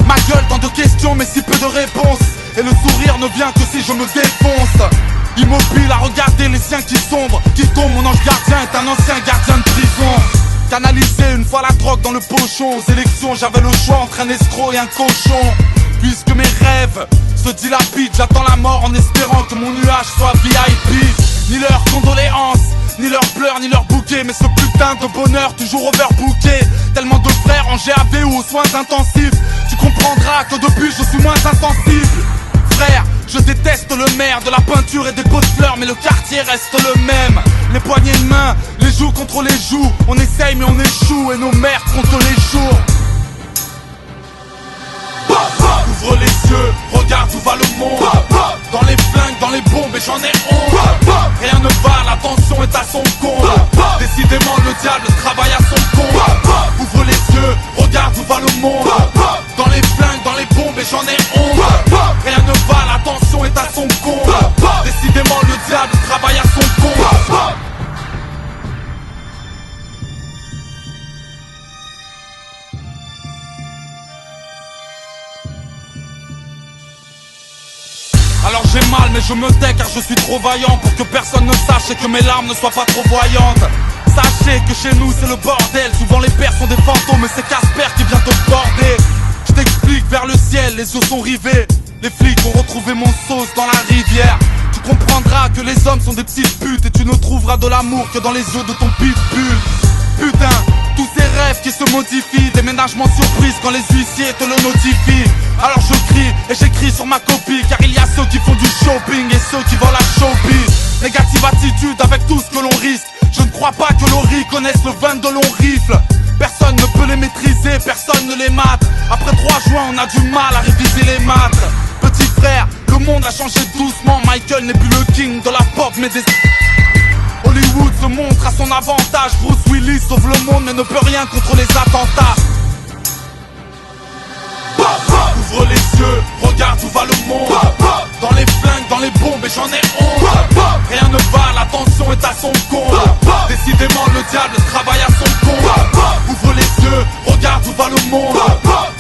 Ma gueule, tant de questions mais si peu de réponses. Et le sourire ne vient que si je me défonce. Immobile à regarder les siens qui sombrent, qui tombent, mon ange gardien est un ancien gardien de prison. Canalisé une fois la drogue dans le pochon. Aux élections j'avais le choix entre un escroc et un cochon. Puisque mes rêves se dilapident, j'attends la mort en espérant que mon nuage soit VIP. Ni leurs condoléances, ni leurs pleurs, ni leurs bouquets. Mais ce putain de bonheur toujours overbooké. Tellement de frères en GAV ou aux soins intensifs. Tu comprendras que depuis je suis moins insensible. Frère, je déteste le maire, de la peinture et des pots de fleurs, mais le quartier reste le même. Les poignées de main, les joues contre les joues. On essaye mais on échoue et nos mères comptent les jours. Ouvre les yeux, regarde où va le monde. Dans les flingues, dans les bombes et j'en ai honte. Rien ne va, la tension est à son compte. Décidément le diable travaille à son compte. Ouvre les yeux, regarde où va le monde. Dans les flingues, dans les bombes et j'en ai honte. Rien ne va, la tension est à son compte. Décidément le diable travaille à son compte. Alors j'ai mal mais je me tais car je suis trop vaillant pour que personne ne sache et que mes larmes ne soient pas trop voyantes. Sachez que chez nous c'est le bordel, souvent les pères sont des fantômes et c'est Casper qui vient te border. Je t'explique vers le ciel, les yeux sont rivés. Les flics ont retrouvé mon sauce dans la rivière. Tu comprendras que les hommes sont des petites putes et tu ne trouveras de l'amour que dans les yeux de ton pitbull. Putain, tous ces rêves qui se modifient, déménagement surprise quand les huissiers te le notifient. Alors je crie et j'écris sur ma copie, car il y a ceux qui font du shopping et ceux qui vendent la showbiz. Négative attitude avec tout ce que l'on risque. Je ne crois pas que l'Ori connaisse le 22 long rifle. Personne ne peut les maîtriser, personne ne les mate. Après 3 juin on a du mal à réviser les maths. Petit frère, le monde a changé doucement. Michael n'est plus le king de la pop mais des... Hollywood se montre à son avantage. Bruce Willis sauve le monde mais ne peut rien contre les attentats. Ouvre les yeux, regarde où va le monde. Dans les flingues, dans les bombes et j'en ai honte. Rien ne va, l'attention est à son compte. Décidément le diable travaille à son compte. Ouvre les yeux, regarde où va le monde.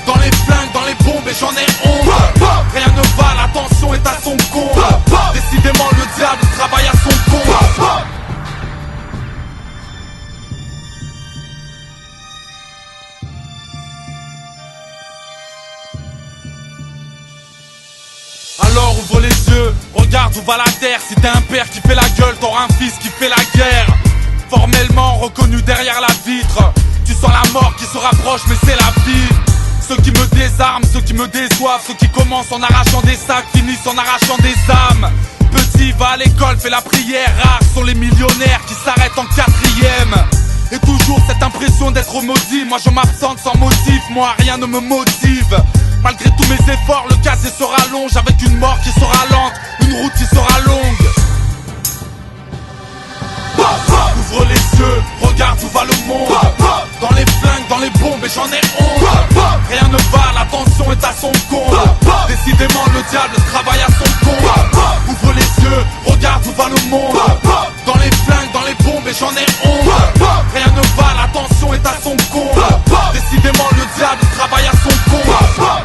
Dans les flingues, dans les bombes et j'en ai honte. Rien ne va, l'attention est à son compte. Décidément le diable travaille à son compte. Alors ouvre les yeux, regarde où va la terre. Si t'es un père qui fait la gueule, t'auras un fils qui fait la guerre. Formellement reconnu derrière la vitre, tu sens la mort qui se rapproche mais c'est la vie. Ceux qui me désarment, ceux qui me déçoivent, ceux qui commencent en arrachant des sacs, finissent en arrachant des âmes. Petit va à l'école, fait la prière, rares sont les millionnaires qui s'arrêtent en 4ème. Et toujours cette impression d'être maudit, moi je m'absente sans motif, moi rien ne me motive. Malgré tous mes efforts, le casier se rallonge avec une mort qui sera lente, une route qui sera longue. Ouvre les yeux, regarde où va le monde. Dans les flingues, dans les bombes et j'en ai honte. Rien ne va, l'attention est à son compte. Décidément le diable travaille à son compte. Ouvre les yeux, regarde où va le monde. Dans les flingues, dans les bombes et j'en ai honte. Rien ne va, l'attention est à son compte. Décidément le diable travaille à son compte.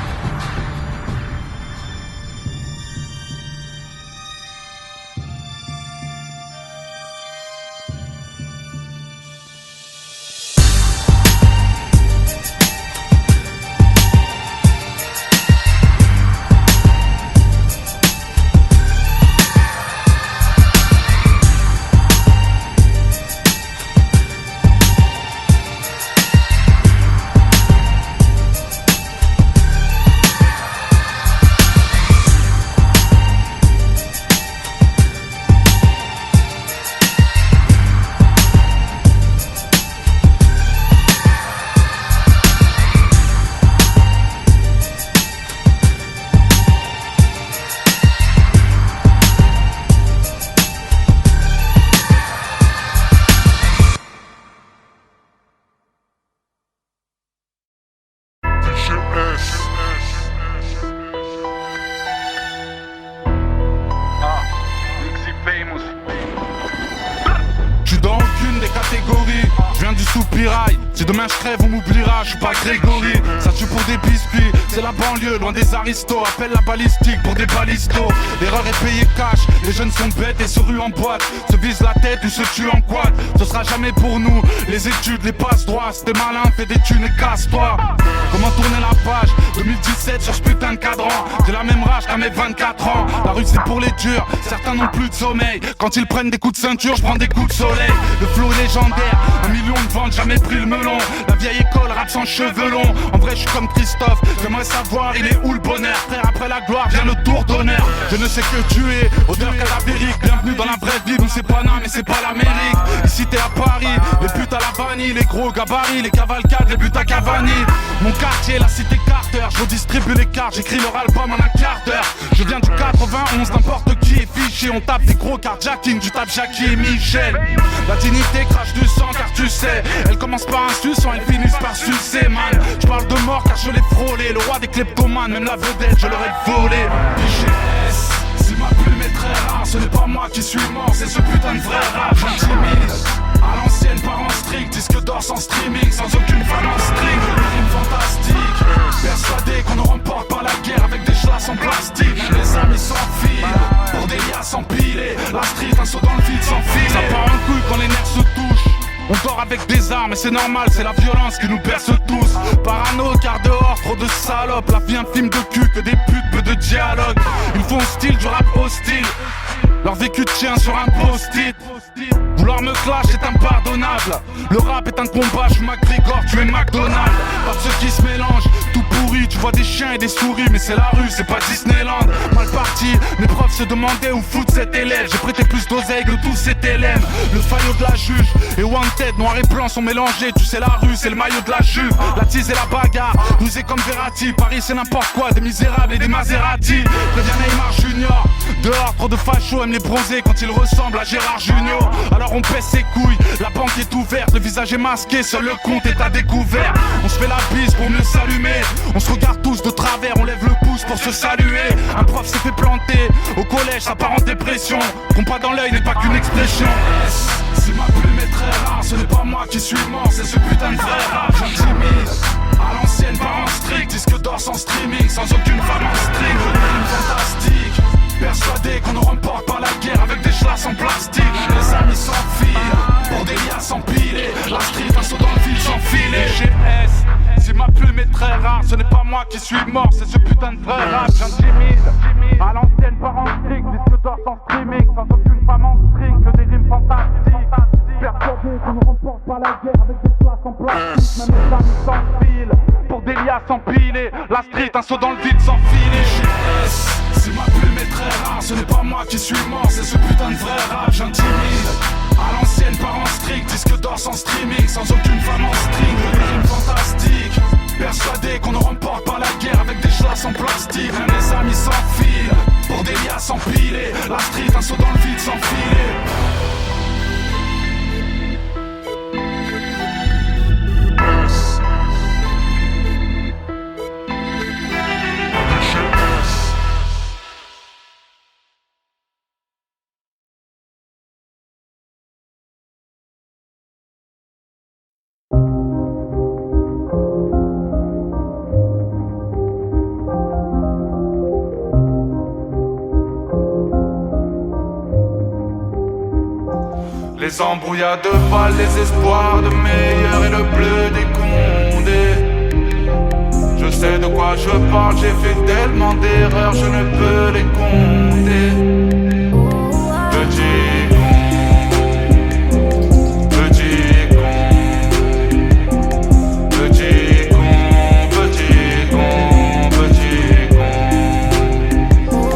Si demain je crève on m'oubliera, je suis pas Grégory. Ça tue pour des biscuits, c'est la banlieue, loin des aristos. Appelle la balistique pour des balistos. L'erreur est payée cash, les jeunes sont bêtes et se ruent en boîte. Se visent la tête ou se tuent en quad. Ce sera jamais pour nous, les études, les passes droits. Si t'es malin, fais des thunes et casse-toi. Comment tourner la page 2017 sur ce putain de cadran. J'ai la même rage qu'à mes 24 ans. La rue c'est pour les durs, certains n'ont plus de sommeil. Quand ils prennent des coups de ceinture, je prends des coups de soleil. Le flow est légendaire, 1 million de ventes, jamais pris le melon. La vieille école, rap sans cheveux longs. En vrai je suis comme Christophe, j'aimerais savoir il est où le bonheur. Frère, après la gloire vient le tour d'honneur. Je ne sais que tuer, odeur cadavérique. Bienvenue dans la vraie vie, nous c'est Paname mais c'est pas l'Amérique. Ici t'es à Paris, les putes à la vanille. Les gros gabarits, les cavalcades, les buts à Cavani. Mon quartier, la cité Carter. Je redistribue les cartes, j'écris leur album en un quart d'heure. Je viens du 91, n'importe qui est fiché. On tape des gros carjacking, tu tapes Jackie et Michel. La dignité crache du sang car tu sais, elle commence par un suçon, elle finit par sucer man. Je parle de mort car je l'ai frôlé. Le roi des kleptomanes, même la vedette je l'aurais volé. IGS, si ma plume est très rare, ce n'est pas moi qui suis mort, c'est ce putain de vrai rap. J'intimise à l'ancienne, parents strict, disque d'or sans streaming, sans aucune fan en string. Rime fantastique, persuadé qu'on ne remporte pas la guerre avec des chlasses en plastique. Les amis s'enfilent pour des liasses empilées. La street, un saut dans le vide sans fil. Ça part en couille quand les nerfs se touchent. On dort avec des armes et c'est normal, c'est la violence qui nous berce tous. Parano car dehors trop de salopes. La vie un film de cul que des putes peu de dialogue. Ils font style du rap hostile. Leur vécu tient sur un post-it. Vouloir me clash est impardonnable. Le rap est un combat, je suis McGregor, tu es McDonald's. Pas de ceux qui se mélangent, tout pourri. Tu vois des chiens et des souris, mais c'est la rue, c'est pas Disneyland. Mal parti, mes profs se demandaient où foutre cet élève. J'ai prêté plus d'oseille que tous ces TLM. Le faillot de la juge et Wanted, noir et blanc sont mélangés. Tu sais la rue, c'est le maillot de la juve. La tease et la bagarre, nous est comme Verratti. Paris c'est n'importe quoi, des misérables et des Maserati. Préviens Neymar Junior, dehors trop de fachos aiment les bronzés quand ils ressemblent à Gérard Junior. Alors on pèse ses couilles, la banque est ouverte, le visage est masqué, seul le compte est à découvert. On se fait la bise pour mieux s'allumer, on se regarde tous de travers, on lève le pouce pour se saluer. Un prof s'est fait planter, au collège ça part en dépression. Compas dans l'œil n'est pas qu'une expression. Si ma plume est très rare, ce n'est pas moi qui suis mort, c'est ce putain de vrai rap. J'intimise, à l'ancienne parent strict, disque d'or sans streaming, sans aucune femme en string, une fantastique. Persuadé qu'on ne remporte pas la guerre avec des chlasses en plastique. Les amis s'enfilent, pour des liens s'empiler. La street, un saut dans le vide s'enfiler. GS, si ma plume est très rare, ce n'est pas moi qui suis mort, c'est ce putain de vrai rap. J'intimide, à l'ancienne parent strict, disque d'or sans streaming, sans aucune femme en string, que des rimes fantastiques. Persuadé qu'on ne remporte pas la guerre avec des chlasses en plastique. Même les amis s'enfilent, pour des liens s'empiler. La street, un saut dans le vide s'enfiler. GS, si ma plume est très rare, ce n'est pas moi qui suis mort, c'est ce putain de vrai rap. J'intimide, à l'ancienne parent strict, disque d'or sans streaming, sans aucune femme en string, des rimes fantastiques. Persuadé qu'on ne remporte pas la guerre avec des chlasses en plastique. Même les amis s'enfilent, pour des liens s'empiler. La street, un saut dans le vide s'enfiler. Les embrouillades de balles, les espoirs de meilleur et le bleu des condés. Je sais de quoi je parle, j'ai fait tellement d'erreurs, je ne peux les compter. Petit con, petit con, petit con, petit con, petit con.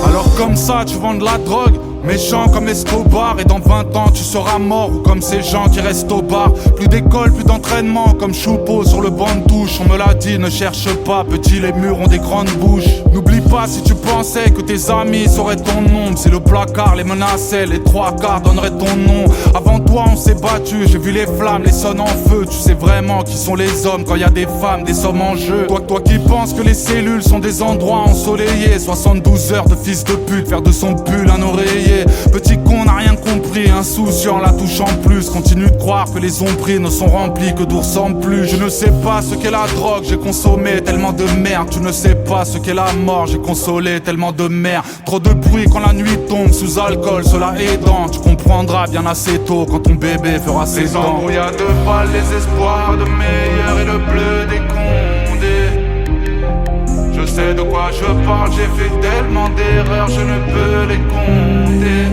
Alors comme ça tu vends de la drogue, méchant comme Escobar, et dans 20 ans tu seras mort. Ou comme ces gens qui restent au bar. Plus d'école, plus d'entraînement, comme Choupeau sur le banc de touche. On me l'a dit, ne cherche pas, petit, les murs ont des grandes bouches. N'oublie pas si tu pensais que tes amis sauraient ton nom. Si le placard les menaçait, les trois quarts donneraient ton nom. Avant toi on s'est battu, j'ai vu les flammes, les sonnes en feu. Tu sais vraiment qui sont les hommes quand y a des femmes, des sommes en jeu. Toi qui penses que les cellules sont des endroits ensoleillés. 72 heures de fils de pute, faire de son pull un oreiller. Petit con n'a rien compris, insouciant la touche en plus. Continue de croire que les ombris ne sont remplis que d'ours en plus. Je ne sais pas ce qu'est la drogue, j'ai consommé tellement de merde. Tu ne sais pas ce qu'est la mort, j'ai consolé tellement de merde. Trop de bruit quand la nuit tombe sous alcool, cela aidant. Tu comprendras bien assez tôt quand ton bébé fera ses dents. Les embrouillades de balles, les espoirs de meilleur et le bleu des condés. Je sais de quoi je parle, j'ai fait tellement d'erreurs, je ne peux les compter.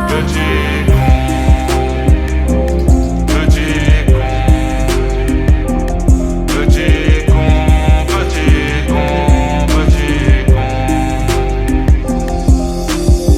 Petit con, petit con, petit con, petit con, petit con.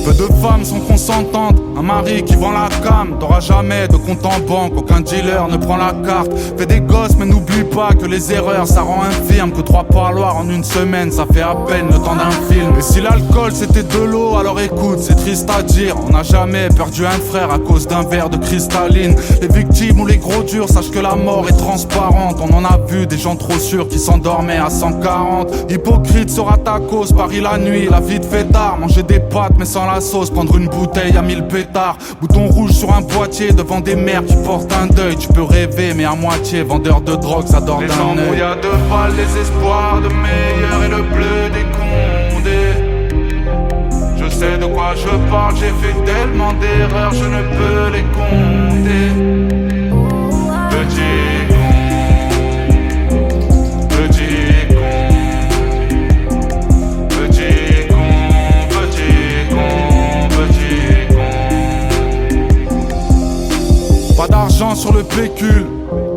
Peu de femmes sont consentantes, un mari qui vend la cam. T'auras jamais de compte en banque, aucun dealer ne prend la carte. Fais des gosses mais n'oublie pas que les erreurs ça rend infirme. Que 3 parloirs en une semaine ça fait à peine le temps d'un film. Et si l'alcool c'était de l'eau, alors écoute, c'est triste à dire, on n'a jamais perdu un frère à cause d'un verre de cristalline. Les victimes ou les gros durs, sache que la mort est transparente. On en a vu des gens trop sûrs qui s'endormaient à 140. Hypocrite sera ta cause, Paris la nuit, la vie te fait tard. Manger des pâtes mais sans la sauce, prendre une bouteille à 1000 pétards. Bouton rouge sur un boîtier devant des mères qui portent un deuil. Tu peux rêver mais à moitié, vendeur de drogue ça dort d'un œil. Les embrouillades de balles, les espoirs de meilleur et le bleu des condés. Je sais de quoi je parle, j'ai fait tellement d'erreurs, je ne peux les compter. Petit con, petit con, petit con, petit con. sur le pécule.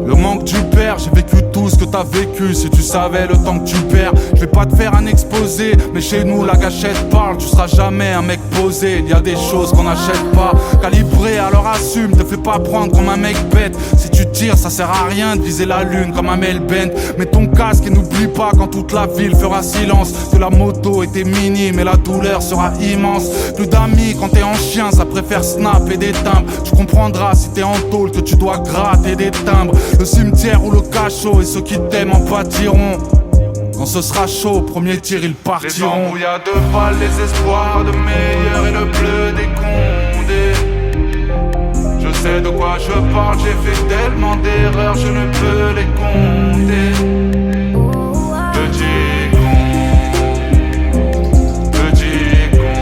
Le manque du père, j'ai vécu tout ce que t'as vécu. Si tu savais le temps que tu perds, je vais pas te faire un exposé, mais chez nous la gâchette parle. Tu seras jamais un mec posé, il y a des choses qu'on n'achète pas. Calibré, alors assume, te fais pas prendre comme un mec bête. Si tu tires, ça sert à rien de viser la lune comme un Melbent. Mets ton casque et n'oublie pas quand toute la ville fera silence que la moto était minime et la douleur sera immense. Plus d'amis quand t'es en chien, ça préfère snap et des timbres. Tu comprendras si t'es en tôle que tu dois gratter des timbres. Le cimetière ou le cachot et ceux qui t'aiment en pâtiront. Quand ce sera chaud, au premier tir ils partiront. Les embrouillades de balles, les espoirs de meilleur et le bleu des condés. Je sais de quoi je parle, j'ai fait tellement d'erreurs, je ne peux les compter. Petit con, petit con,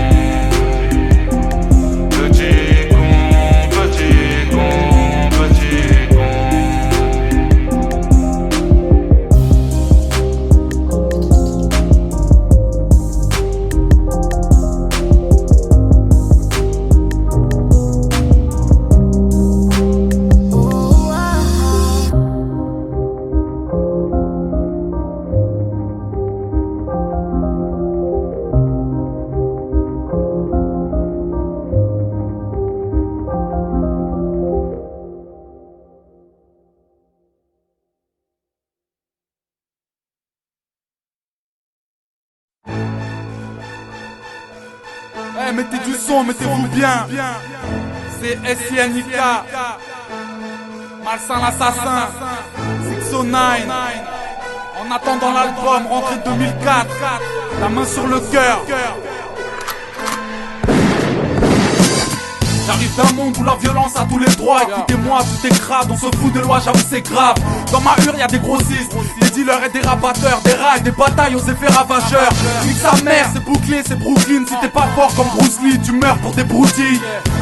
petit con, petit con, petit con. Eh, mettez du son, mettez-vous bien. C'est SINIK, Malsain l'assassin, 609. En attendant l'album, rentrée 2004, la main sur le cœur. J'arrive d'un monde où la violence a tous les droits. Écoutez-moi, tout est crade, on se fout de loi, j'avoue c'est grave. Dans ma hure y'a des grossistes, des dealers et des rabatteurs, des rails, des batailles aux effets ravageurs. Nique sa mère, c'est bouclé, c'est Brooklyn. Si t'es pas fort comme Bruce Lee, tu meurs pour des broutilles.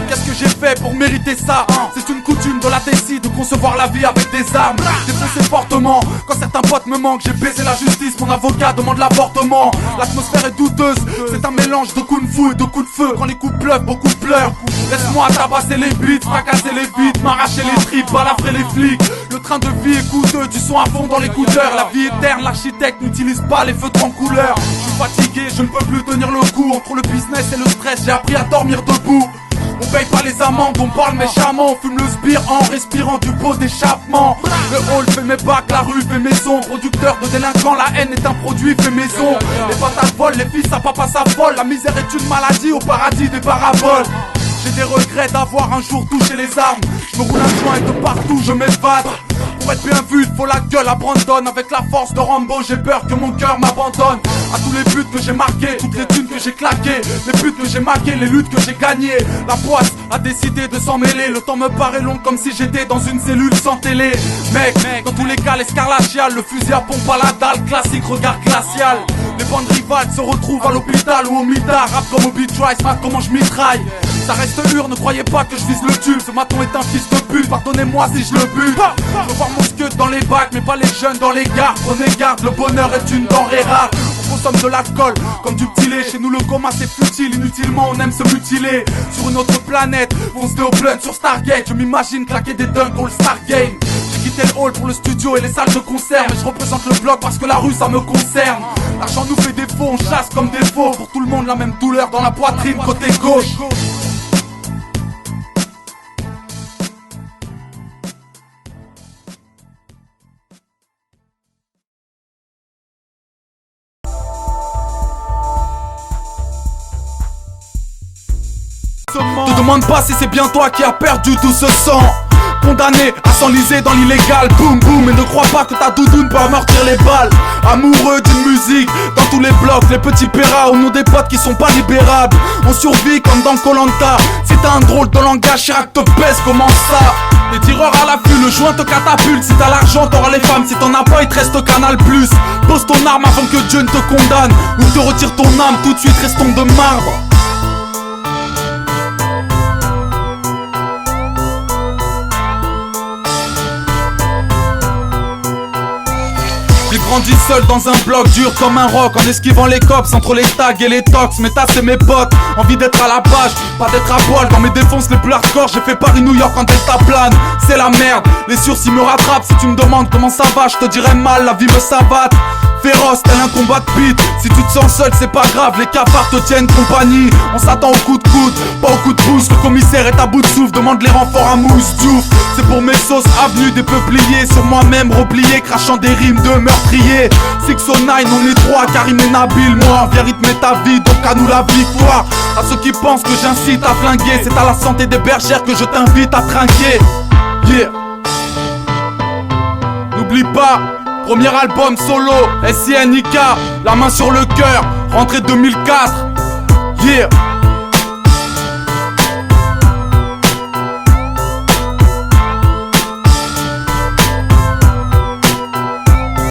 Qu'est-ce que j'ai fait pour mériter ça? C'est une coutume de la Tessie de concevoir la vie avec des armes. Défoncer fortement, quand certains potes me manquent, j'ai baisé la justice, mon avocat demande l'avortement. L'atmosphère est douteuse, c'est un mélange de coups de fou et de coups de feu. Quand les coups pleuvent, beaucoup pleurent. Laisse-moi tabasser les beats, fracasser les vides, m'arracher les tripes, balafrer les flics. Le train de vie est coûteux, du son à fond dans l'écouteur. La vie éterne, l'architecte n'utilise pas les feutres en couleur. Je suis fatigué, je ne peux plus tenir le coup. Entre le business et le stress, j'ai appris à dormir debout. On paye pas les amendes, on parle méchamment. On fume le spire en respirant du pot d'échappement. Le hall fait mes bacs, la rue fait maison. Producteur de délinquants, la haine est un produit fait maison. Les patates volent, les fils à papa s'affolent. La misère est une maladie, au paradis des paraboles. J'ai des regrets d'avoir un jour touché les armes. Je me roule un joint et de partout je m'évade. Pour être bien vu, il faut la gueule à Brandon. Avec la force de Rambo, j'ai peur que mon cœur m'abandonne. À tous les buts que j'ai marqués, toutes les thunes que j'ai claquées, les buts que j'ai marqués, les luttes que j'ai gagnées. La poisse a décidé de s'en mêler. Le temps me paraît long comme si j'étais dans une cellule sans télé. Mec, dans tous les cas l'escarlatial, le fusil à pompe à la dalle, classique regard glacial. Les bandes rivales se retrouvent à l'hôpital ou au mitard. Rap comme au beat try, smart comment je mitraille. Ça reste dur, ne croyez pas que je vise le tube. Ce maton est un fils de pute, pardonnez-moi si je le bute. Je veux voir mon skate dans les bacs, mais pas les jeunes dans les gares. Prenez garde, le bonheur est une denrée rare. On consomme de l'alcool comme du petit lait. Chez nous le coma c'est futile, inutilement on aime se mutiler. Sur une autre planète, on se au blunt sur Stargate. Je m'imagine claquer des dunks au Star Game. J'ai quitté le hall pour le studio et les salles de concert. Mais je représente le bloc parce que la rue ça me concerne. L'argent nous fait défaut, on chasse comme des faux. Pour tout le monde la même douleur dans la poitrine côté gauche. Te demande pas si c'est bien toi qui as perdu tout ce sang. Condamné à s'enliser dans l'illégal, boum boum. Et ne crois pas que ta doudoune peut amortir les balles. Amoureux d'une musique, dans tous les blocs, les petits péras au nom des potes qui sont pas libérables. On survit comme dans Koh-Lanta. Si t'as un drôle de langage, Chirac te pèse, comment ça? Les tireurs à l'affût, le joint te catapulte. Si t'as l'argent, t'auras les femmes, si t'en as pas, il te reste Canal+. Pose ton arme avant que Dieu ne te condamne, ou te retire ton âme, tout de suite restons de marbre. grandi seul dans un bloc dur comme un roc, en esquivant les cops entre les tags et les tox. Mais t'as c'est mes potes, envie d'être à la page, pas d'être à poil. Dans mes défonces les plus hardcore, j'ai fait Paris-New York en delta plane. C'est la merde, les sursis me rattrapent. Si tu me demandes comment ça va, je te dirais mal, la vie me savate. Féroce, tel un combat de pit. Si tu te sens seul, c'est pas grave, les cafards te tiennent compagnie. On s'attend au coup de coude, pas au coup de pouce. Le commissaire est à bout de souffle, demande les renforts à Mousse Diouf. C'est pour mes sauces, avenue des peupliers. Sur moi-même replié, crachant des rimes de meurtrier. 609, on est trois, Karim et Nabil. Moi, viens rythmer ta vie, donc à nous la victoire. À ceux qui pensent que j'incite à flinguer, c'est à la santé des bergères que je t'invite à trinquer. Yeah. N'oublie pas, premier album solo, SINIK, la main sur le cœur, rentrée 2004. Yeah.